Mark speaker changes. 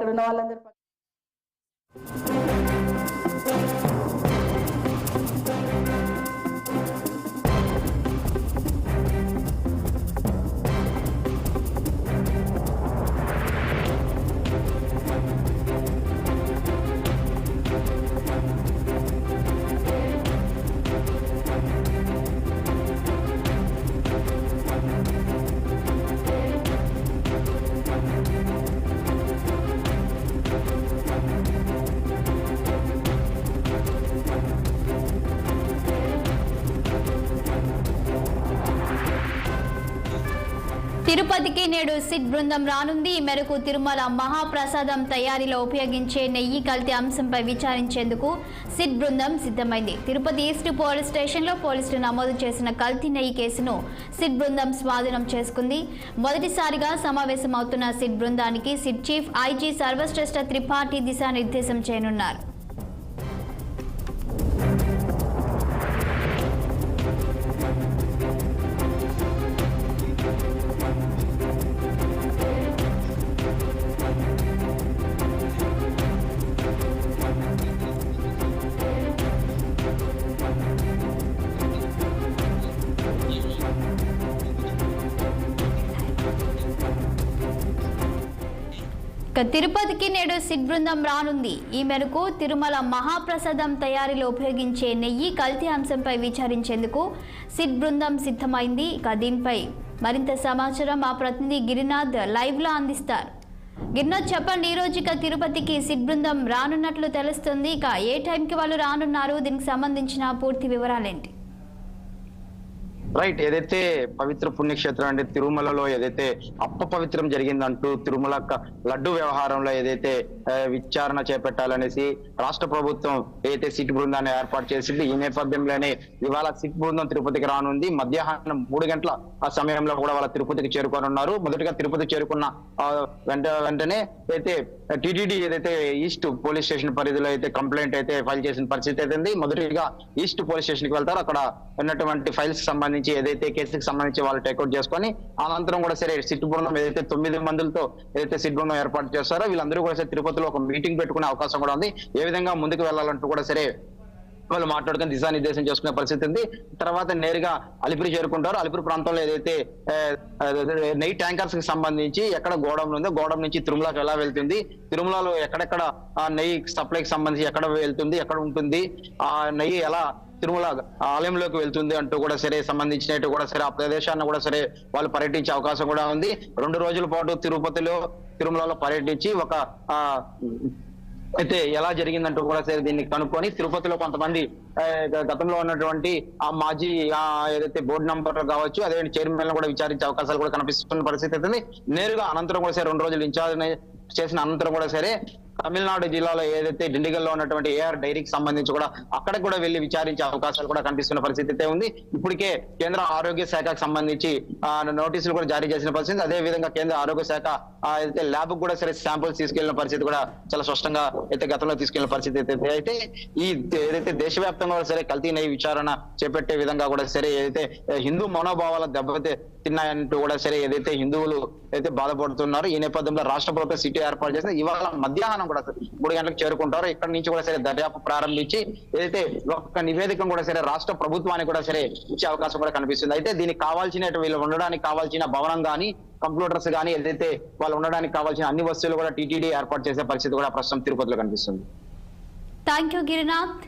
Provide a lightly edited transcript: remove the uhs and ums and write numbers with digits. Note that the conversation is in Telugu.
Speaker 1: అక్కడ ఉన్న వాళ్ళందరూ
Speaker 2: తిరుపతికి నేడు సిట్ బృందం రానుంది. ఈ మేరకు తిరుమల మహాప్రసాదం తయారీలో ఉపయోగించే నెయ్యి కల్తీ అంశంపై విచారించేందుకు సిట్ బృందం సిద్ధమైంది. తిరుపతి ఈస్ట్ పోలీస్ స్టేషన్లో పోలీసులు నమోదు చేసిన కల్తీ నెయ్యి కేసును సిట్ బృందం స్వాధీనం చేసుకుంది. మొదటిసారిగా సమావేశమవుతున్న సిట్ బృందానికి SIT chief IG Sarvashreshtha Tripathi దిశానిర్దేశం చేయనున్నారు. తిరుపతికి నేడు సిట్ బృందం రానుంది. ఈ మేరకు తిరుమల మహాప్రసాదం తయారీలో ఉపయోగించే నెయ్యి కల్తీ అంశంపై విచారించేందుకు సిట్ బృందం సిద్ధమైంది. ఇక దీనిపై మరింత సమాచారం మా ప్రతినిధి గిరినాథ్ లైవ్ లో అందిస్తారు. గిరినాథ్, చెప్పండి, ఈ రోజు ఇక తిరుపతికి సిట్ బృందం రానున్నట్లు తెలుస్తుంది. ఇక ఏ టైంకి వాళ్ళు రానున్నారు, దీనికి సంబంధించిన పూర్తి వివరాలేంటి?
Speaker 3: రైట్, ఏదైతే పవిత్ర పుణ్యక్షేత్రం అంటే తిరుమలలో ఏదైతే అపవిత్రం జరిగిందంటూ తిరుమల లడ్డు వ్యవహారంలో ఏదైతే విచారణ చేపట్టాలనేసి రాష్ట్ర ప్రభుత్వం ఏదైతే సిట్ బృందాన్ని ఏర్పాటు చేసింది, ఈ నేపథ్యంలోనే ఇవాళ సిట్ బృందం తిరుపతికి రానుంది. మధ్యాహ్నం 3 గంటల ఆ సమయంలో కూడా వాళ్ళ తిరుపతికి చేరుకోనున్నారు. మొదటిగా తిరుపతి చేరుకున్న వెంటనే అయితే టీటీడీ ఏదైతే ఈస్ట్ పోలీస్ స్టేషన్ పరిధిలో అయితే కంప్లైంట్ అయితే ఫైల్ చేసిన పరిస్థితి అయితే ఉంది. మొదటిగా ఈస్ట్ పోలీస్ స్టేషన్ కి వెళ్తారు. అక్కడ ఉన్నటువంటి ఫైల్స్ సంబంధించి ఏదైతే కేసుకి సంబంధించి వాళ్ళు టేక్అవుట్ చేసుకొని అనంతరం కూడా సరే సిట్ బృందం ఏదైతే 9 మందితో ఏదైతే సిట్ బృందం ఏర్పాటు చేస్తారో వీళ్ళందరూ కూడా సరే తిరుపతిలో ఒక మీటింగ్ పెట్టుకునే అవకాశం కూడా ఉంది. ఏ విధంగా ముందుకు వెళ్లాలంటూ కూడా సరే వాళ్ళు మాట్లాడుకుని దిశానిర్దేశం చేసుకునే పరిస్థితి ఉంది. తర్వాత నేరుగా అలిపిరి చేరుకుంటారు. అలిపిరి ప్రాంతంలో ఏదైతే నెయ్యి ట్యాంకర్స్ కి సంబంధించి ఎక్కడ గోడౌన్ ఉందో గోడౌన్ నుంచి తిరుమలకి ఎలా వెళ్తుంది, తిరుమలలో ఎక్కడెక్కడ నెయ్యి సప్లైకి సంబంధించి ఎక్కడ వెళ్తుంది, ఎక్కడ ఉంటుంది, ఆ నెయ్యి ఎలా తిరుమల ఆలయంలోకి వెళ్తుంది అంటూ కూడా సరే సంబంధించినట్టు కూడా సరే ఆ ప్రదేశాన్ని కూడా సరే వాళ్ళు పర్యటించే అవకాశం కూడా ఉంది. 2 రోజుల పాటు తిరుమలలో పర్యటించి ఒక అయితే ఎలా జరిగిందంటూ కూడా సరే దీన్ని కనుక్కొని తిరుపతిలో కొంతమంది గతంలో ఉన్నటువంటి ఆ మాజీ ఏదైతే బోర్డు నంబర్ కావచ్చు అదే చైర్మన్ కూడా విచారించే అవకాశాలు కూడా కనిపిస్తున్న పరిస్థితి అయితే నేరుగా అనంతరం కూడా సరే 2 రోజులు ఇన్ఛార్జ్ చేసిన అనంతరం కూడా సరే తమిళనాడు జిల్లాలో ఏదైతే డిండిగల్లో ఉన్నటువంటి ఏఆర్ డైరీకి సంబంధించి కూడా అక్కడికి కూడా వెళ్లి విచారించే అవకాశాలు కూడా కనిపిస్తున్న పరిస్థితి అయితే ఉంది. ఇప్పటికే కేంద్ర ఆరోగ్య శాఖకు సంబంధించి నోటీసులు కూడా జారీ చేసిన పరిస్థితి. అదే విధంగా కేంద్ర ఆరోగ్య శాఖ అయితే ల్యాబ్ కూడా సరే శాంపుల్స్ తీసుకెళ్లిన పరిస్థితి కూడా చాలా స్పష్టంగా అయితే గతంలో తీసుకెళ్లిన పరిస్థితి అయితే ఈ ఏదైతే దేశవ్యాప్తంగా కూడా సరే కల్తీ నెయ్యి విచారణ చేపట్టే విధంగా కూడా సరే ఏదైతే హిందూ మనోభావాల దెబ్బతిన్నాయంటూ కూడా సరే ఏదైతే హిందువులు అయితే బాధపడుతున్నారు. ఈ నేపథ్యంలో రాష్ట్ర ప్రభుత్వం సిటీ ఏర్పాటు చేస్తే ఇవాళ మధ్యాహ్నం కూడా 3 గంటలకు చేరుకుంటారు. ఇక్కడ నుంచి కూడా సరే దర్యాప్తు ప్రారంభించి ఏదైతే ఒక నివేదిక కూడా సరే రాష్ట్ర ప్రభుత్వానికి కూడా సరే ఇచ్చే అవకాశం కూడా కనిపిస్తుంది. అయితే దీనికి కావాల్సిన వీళ్ళు ఉండడానికి కావాల్సిన భవనం కానీ కంప్యూటర్స్ కానీ ఏదైతే వాళ్ళు ఉండడానికి కావాల్సిన అన్ని వస్తువులు కూడా టీటీడీ ఏర్పాటు చేసే పరిస్థితి కూడా ప్రస్తుతం తిరుపతిలో కనిపిస్తుంది.
Speaker 2: Thank you Girinath.